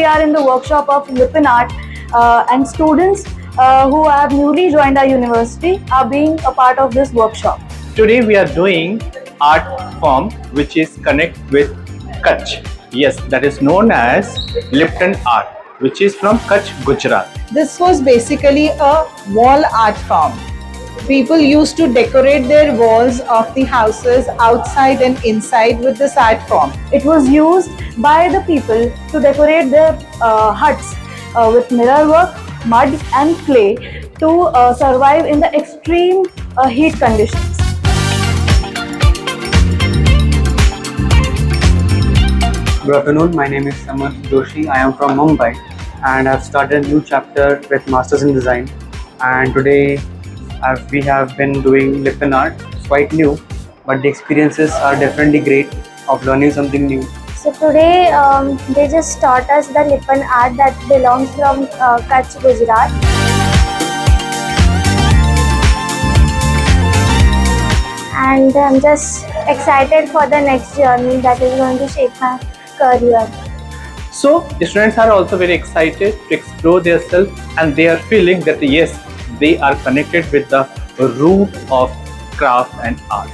we are in the workshop of Lippan Art, and students who have newly joined our university are being a part of this workshop. Today we are doing art form which is connect with Kutch. Yes, that is known as Lippan Art, which is from Kutch, Gujarat. This was basically a wall art form. People used to decorate their walls of the houses outside and inside with this art form. It was used by the people to decorate their huts with mirror work, mud and clay to survive in the extreme heat conditions. Good afternoon, my name is Samarth Joshi. I am from Mumbai and I've started a new chapter with Masters in Design, and today we have been doing Lippan Art. It's quite new, but the experiences are definitely great of learning something new. So today they just taught us the Lippan Art that belongs from Kutch, Gujarat. And I'm just excited for the next journey that is going to shape my career. So students are also very excited to explore themselves, and they are feeling that yes, they are connected with the root of craft and art.